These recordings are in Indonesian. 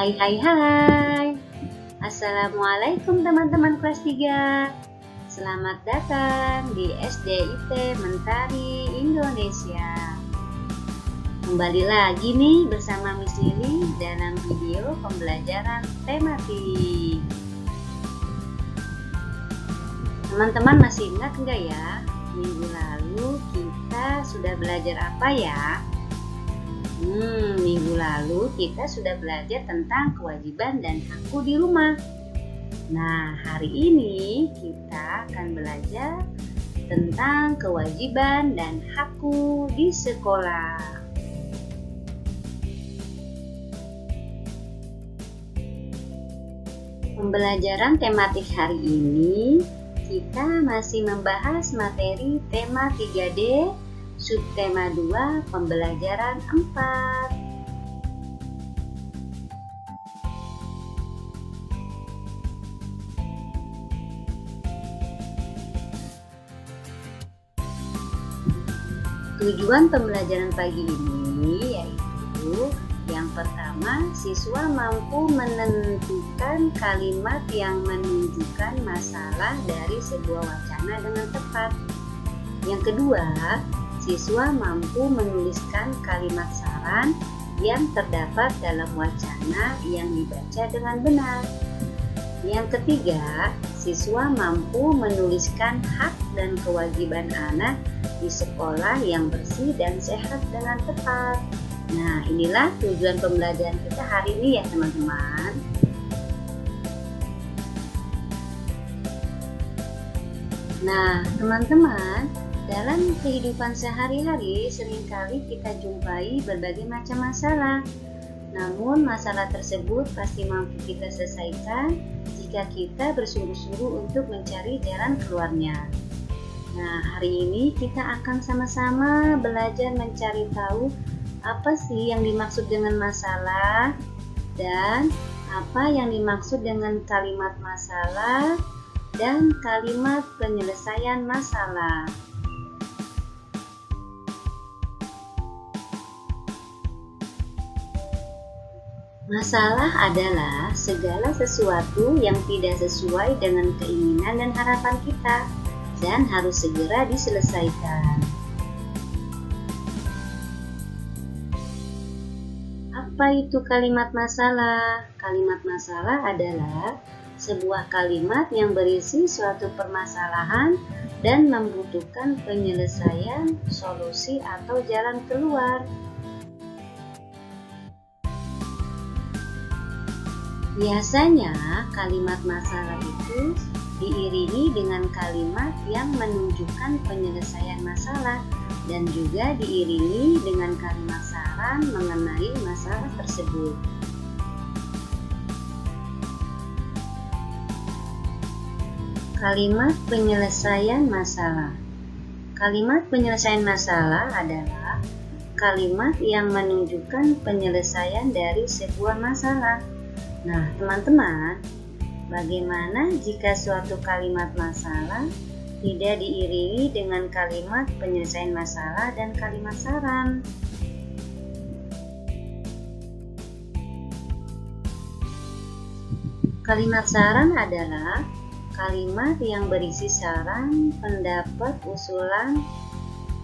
Hai. Assalamualaikum teman-teman kelas 3. Selamat datang di SDIT Mentari Indonesia. Kembali lagi nih bersama Miss Lili dalam video pembelajaran tematik. Teman-teman masih ingat enggak ya? Minggu lalu kita sudah belajar apa ya? Minggu lalu kita sudah belajar tentang kewajiban dan hakku di rumah. Nah, hari ini kita akan belajar tentang kewajiban dan hakku di sekolah. Pembelajaran tematik hari ini kita masih membahas materi tema 3D subtema 2 pembelajaran 4. Tujuan pembelajaran pagi ini yaitu yang pertama, siswa mampu menentukan kalimat yang menunjukkan masalah dari sebuah wacana dengan tepat. Yang kedua, siswa mampu menuliskan kalimat saran yang terdapat dalam wacana yang dibaca dengan benar. Yang ketiga, siswa mampu menuliskan hak dan kewajiban anak di sekolah yang bersih dan sehat dengan tepat. Nah, inilah tujuan pembelajaran kita hari ini ya teman-teman. Nah, teman-teman, dalam kehidupan sehari-hari seringkali kita jumpai berbagai macam masalah. Namun masalah tersebut pasti mampu kita selesaikan jika kita bersungguh-sungguh untuk mencari jalan keluarnya. Nah, hari ini kita akan sama-sama belajar mencari tahu apa sih yang dimaksud dengan masalah dan apa yang dimaksud dengan kalimat masalah dan kalimat penyelesaian masalah. Masalah adalah segala sesuatu yang tidak sesuai dengan keinginan dan harapan kita dan harus segera diselesaikan. Apa itu kalimat masalah? Kalimat masalah adalah sebuah kalimat yang berisi suatu permasalahan dan membutuhkan penyelesaian, solusi atau jalan keluar. Biasanya kalimat masalah itu diiringi dengan kalimat yang menunjukkan penyelesaian masalah dan juga diiringi dengan kalimat saran mengenai masalah tersebut. Kalimat penyelesaian masalah. Kalimat penyelesaian masalah adalah kalimat yang menunjukkan penyelesaian dari sebuah masalah. Nah, teman-teman, bagaimana jika suatu kalimat masalah tidak diiringi dengan kalimat penyelesaian masalah dan kalimat saran? Kalimat saran adalah kalimat yang berisi saran, pendapat, usulan,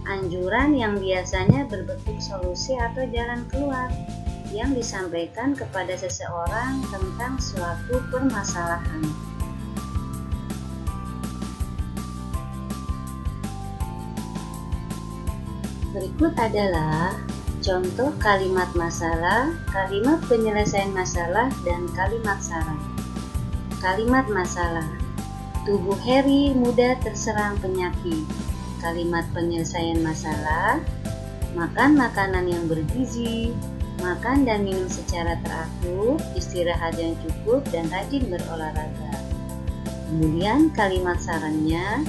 anjuran yang biasanya berbentuk solusi atau jalan keluar yang disampaikan kepada seseorang tentang suatu permasalahan. Berikut adalah contoh kalimat masalah, kalimat penyelesaian masalah, dan kalimat saran. Kalimat masalah: tubuh Harry mudah terserang penyakit. Kalimat penyelesaian masalah: makan makanan yang bergizi, makan dan minum secara teratur, istirahat yang cukup, dan rajin berolahraga. Kemudian kalimat sarannya: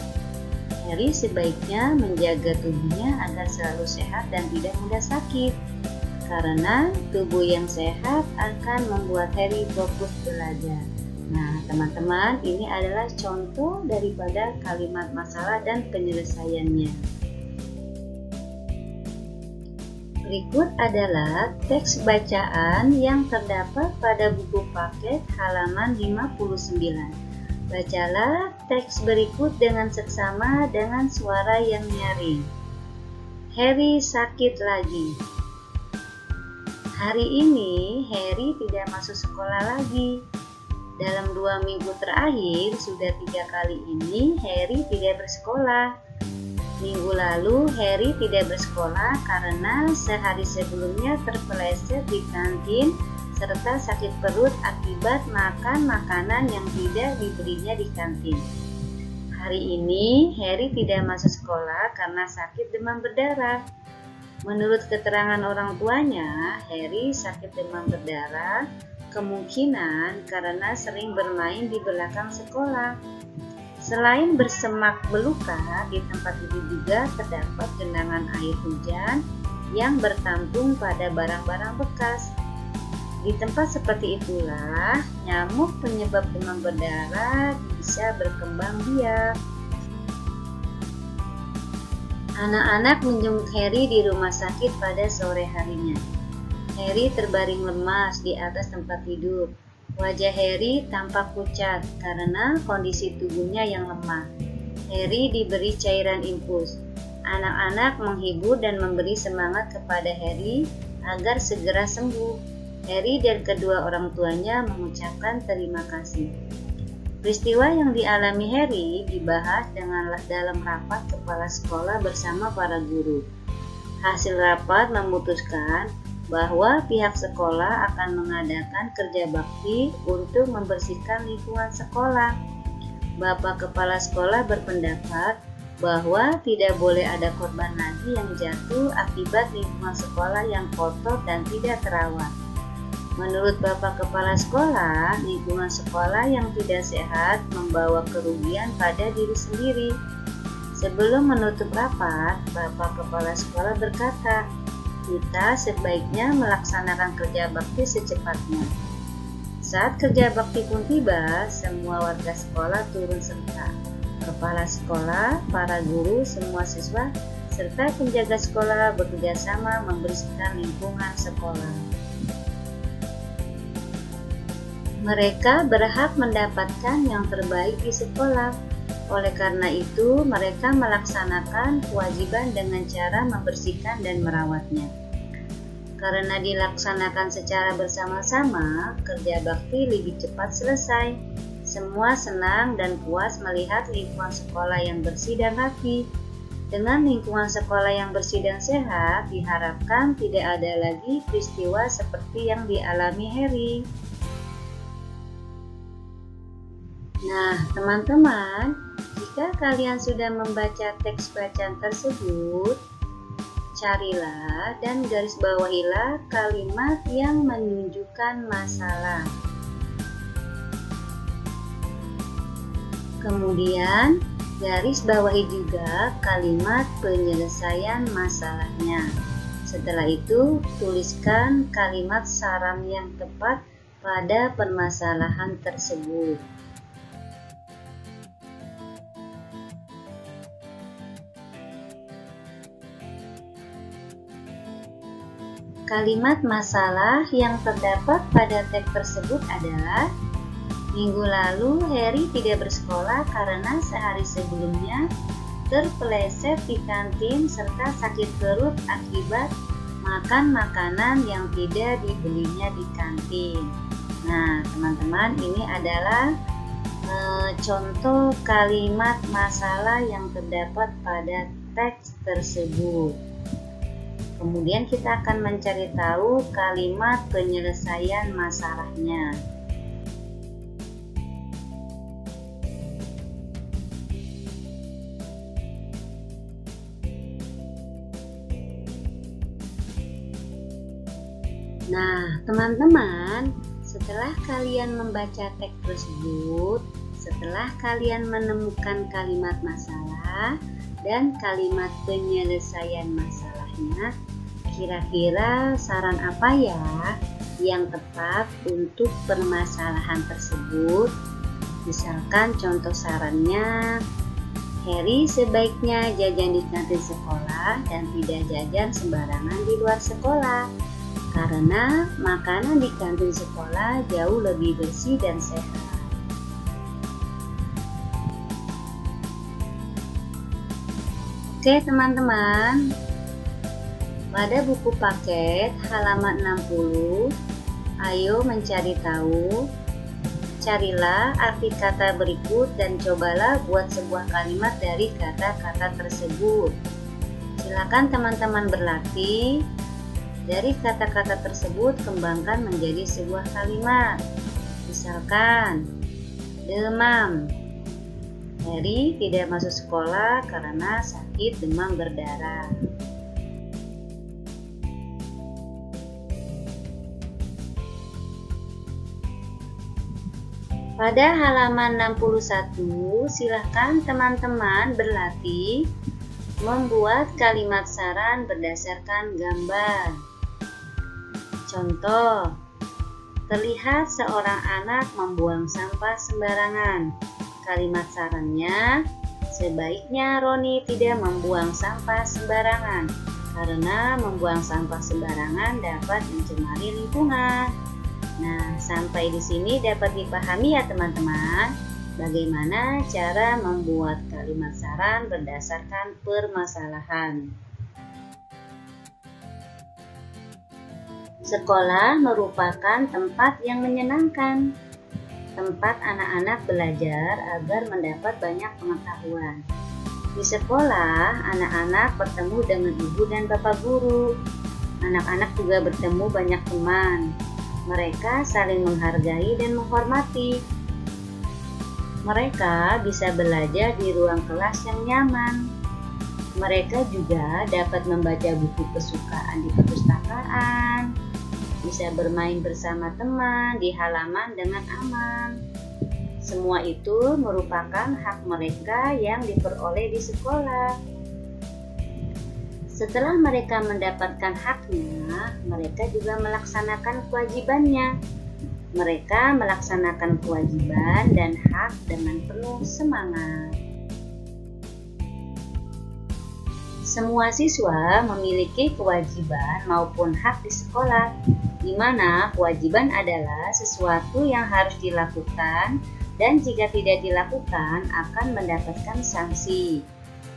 Harry sebaiknya menjaga tubuhnya agar selalu sehat dan tidak mudah sakit, karena tubuh yang sehat akan membuat Harry fokus belajar. Nah, teman-teman, ini adalah contoh daripada kalimat masalah dan penyelesaiannya. Berikut adalah teks bacaan yang terdapat pada buku paket halaman 59. Bacalah teks berikut dengan seksama dengan suara yang nyaring. Harry sakit lagi. Hari ini Harry tidak masuk sekolah lagi. Dalam 2 minggu terakhir, sudah 3 kali ini Harry tidak bersekolah. Minggu lalu Harry tidak bersekolah karena sehari sebelumnya terpeleset di kantin serta sakit perut akibat makan makanan yang tidak diberinya di kantin. Hari ini Harry tidak masuk sekolah karena sakit demam berdarah. Menurut keterangan orang tuanya, Harry sakit demam berdarah kemungkinan karena sering bermain di belakang sekolah. Selain bersemak belukar, di tempat itu juga terdapat genangan air hujan yang bertampung pada barang-barang bekas. Di tempat seperti itulah, nyamuk penyebab demam berdarah bisa berkembang biak. Anak-anak menjenguk Harry di rumah sakit pada sore harinya. Harry terbaring lemas di atas tempat tidur. Wajah Harry tampak pucat karena kondisi tubuhnya yang lemah. Harry diberi cairan infus. Anak-anak menghibur dan memberi semangat kepada Harry agar segera sembuh. Harry dan kedua orang tuanya mengucapkan terima kasih. Peristiwa yang dialami Harry dibahas dalam rapat kepala sekolah bersama para guru. Hasil rapat memutuskan bahwa pihak sekolah akan mengadakan kerja bakti untuk membersihkan lingkungan sekolah. Bapak kepala sekolah berpendapat bahwa tidak boleh ada korban lagi yang jatuh akibat lingkungan sekolah yang kotor dan tidak terawat. Menurut Bapak kepala sekolah, lingkungan sekolah yang tidak sehat membawa kerugian pada diri sendiri. Sebelum menutup rapat, Bapak kepala sekolah berkata, kita sebaiknya melaksanakan kerja bakti secepatnya. Saat kerja bakti pun tiba, semua warga sekolah turun serta. Kepala sekolah, para guru, semua siswa, serta penjaga sekolah bekerja sama membersihkan lingkungan sekolah. Mereka berhak mendapatkan yang terbaik di sekolah. Oleh karena itu, mereka melaksanakan kewajiban dengan cara membersihkan dan merawatnya. Karena dilaksanakan secara bersama-sama, kerja bakti lebih cepat selesai. Semua senang dan puas melihat lingkungan sekolah yang bersih dan rapi. Dengan lingkungan sekolah yang bersih dan sehat, diharapkan tidak ada lagi peristiwa seperti yang dialami Harry. Nah, teman-teman, jika kalian sudah membaca teks bacaan tersebut, carilah dan garis bawahilah kalimat yang menunjukkan masalah. Kemudian, garis bawahi juga kalimat penyelesaian masalahnya. Setelah itu, tuliskan kalimat saran yang tepat pada permasalahan tersebut. Kalimat masalah yang terdapat pada teks tersebut adalah: minggu lalu Harry tidak bersekolah karena sehari sebelumnya terpeleset di kantin serta sakit perut akibat makan makanan yang tidak dibelinya di kantin. Nah, teman-teman, ini adalah contoh kalimat masalah yang terdapat pada teks tersebut. Kemudian kita akan mencari tahu kalimat penyelesaian masalahnya. Nah, teman-teman, setelah kalian membaca teks tersebut, setelah kalian menemukan kalimat masalah dan kalimat penyelesaian masalahnya, kira-kira saran apa ya yang tepat untuk permasalahan tersebut? Misalkan contoh sarannya, Harry sebaiknya jajan di kantin sekolah dan tidak jajan sembarangan di luar sekolah, karena makanan di kantin sekolah jauh lebih bersih dan sehat. Oke teman-teman, pada buku paket halaman 60, ayo mencari tahu. Carilah arti kata berikut dan cobalah buat sebuah kalimat dari kata-kata tersebut. Silakan teman-teman berlatih. Dari kata-kata tersebut kembangkan menjadi sebuah kalimat. Misalkan, demam. Harry tidak masuk sekolah karena sakit demam berdarah. Pada halaman 61, silahkan teman-teman berlatih membuat kalimat saran berdasarkan gambar. Contoh, terlihat seorang anak membuang sampah sembarangan. Kalimat sarannya, sebaiknya Roni tidak membuang sampah sembarangan, karena membuang sampah sembarangan dapat mencemari lingkungan. Nah, sampai di sini dapat dipahami ya teman-teman, bagaimana cara membuat kalimat saran berdasarkan permasalahan. Sekolah merupakan tempat yang menyenangkan, tempat anak-anak belajar agar mendapat banyak pengetahuan. Di sekolah, anak-anak bertemu dengan ibu dan bapak guru. Anak-anak juga bertemu banyak teman. Mereka saling menghargai dan menghormati. Mereka bisa belajar di ruang kelas yang nyaman. Mereka juga dapat membaca buku kesukaan di perpustakaan, bisa bermain bersama teman di halaman dengan aman. Semua itu merupakan hak mereka yang diperoleh di sekolah. Setelah mereka mendapatkan haknya, mereka juga melaksanakan kewajibannya. Mereka melaksanakan kewajiban dan hak dengan penuh semangat. Semua siswa memiliki kewajiban maupun hak di sekolah, di mana kewajiban adalah sesuatu yang harus dilakukan dan jika tidak dilakukan akan mendapatkan sanksi.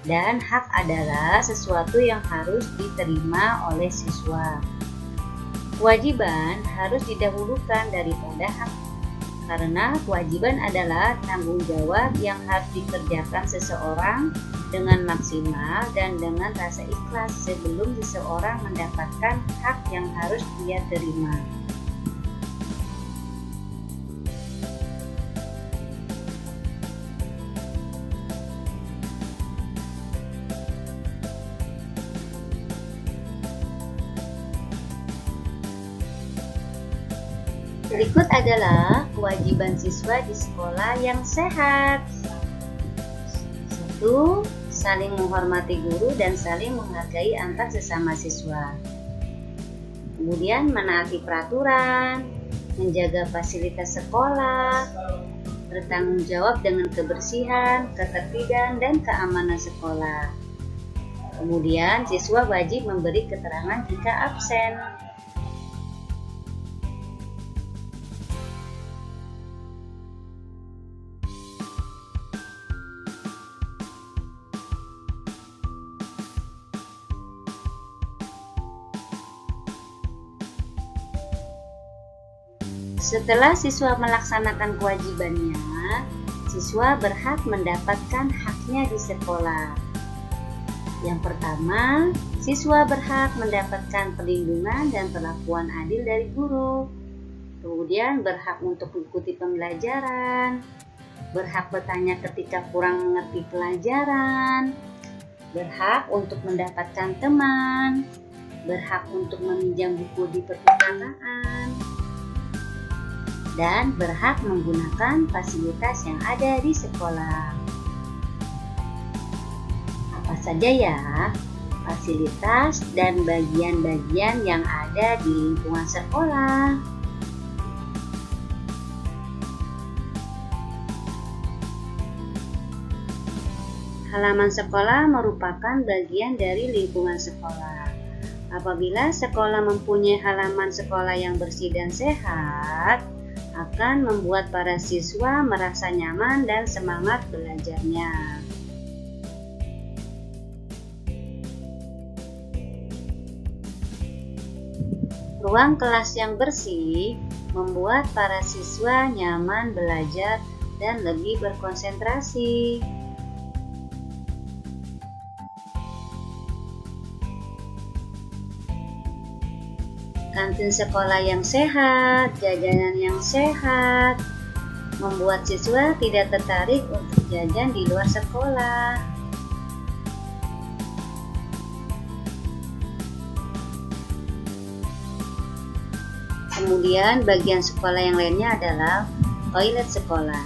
Dan hak adalah sesuatu yang harus diterima oleh siswa. Kewajiban harus didahulukan daripada hak, karena kewajiban adalah tanggung jawab yang harus dikerjakan seseorang dengan maksimal dan dengan rasa ikhlas sebelum seseorang mendapatkan hak yang harus dia terima. Berikut adalah kewajiban siswa di sekolah yang sehat. 1. Saling menghormati guru dan saling menghargai antar sesama siswa. Kemudian menaati peraturan, menjaga fasilitas sekolah, bertanggung jawab dengan kebersihan, ketertiban, dan keamanan sekolah. Kemudian siswa wajib memberi keterangan jika absen. Setelah siswa melaksanakan kewajibannya, siswa berhak mendapatkan haknya di sekolah. Yang pertama, siswa berhak mendapatkan perlindungan dan perlakuan adil dari guru. Kemudian berhak untuk mengikuti pembelajaran, berhak bertanya ketika kurang mengerti pelajaran, berhak untuk mendapatkan teman, berhak untuk meminjam buku di perpustakaan, dan berhak menggunakan fasilitas yang ada di sekolah. Apa saja ya fasilitas dan bagian-bagian yang ada di lingkungan sekolah? Halaman sekolah merupakan bagian dari lingkungan sekolah. Apabila sekolah mempunyai halaman sekolah yang bersih dan sehat, akan membuat para siswa merasa nyaman dan semangat belajarnya. Ruang kelas yang bersih membuat para siswa nyaman belajar dan lebih berkonsentrasi. Kantin sekolah yang sehat, jajanan yang sehat, membuat siswa tidak tertarik untuk jajan di luar sekolah. Kemudian bagian sekolah yang lainnya adalah toilet sekolah.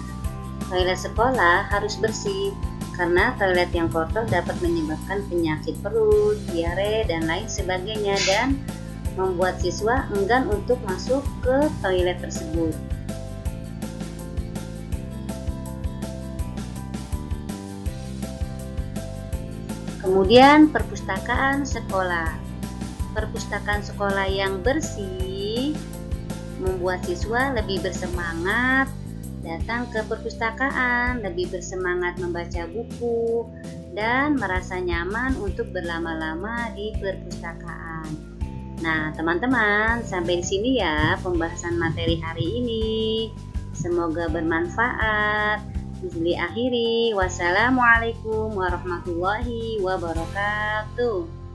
Toilet sekolah harus bersih, karena toilet yang kotor dapat menyebabkan penyakit perut, diare, dan lain sebagainya, dan membuat siswa enggan untuk masuk ke toilet tersebut. Kemudian perpustakaan sekolah. Perpustakaan sekolah yang bersih membuat siswa lebih bersemangat datang ke perpustakaan, lebih bersemangat membaca buku, dan merasa nyaman untuk berlama-lama di perpustakaan. Nah, teman-teman, sampai di sini ya pembahasan materi hari ini. Semoga bermanfaat. Diakhiri, wassalamualaikum warahmatullahi wabarakatuh.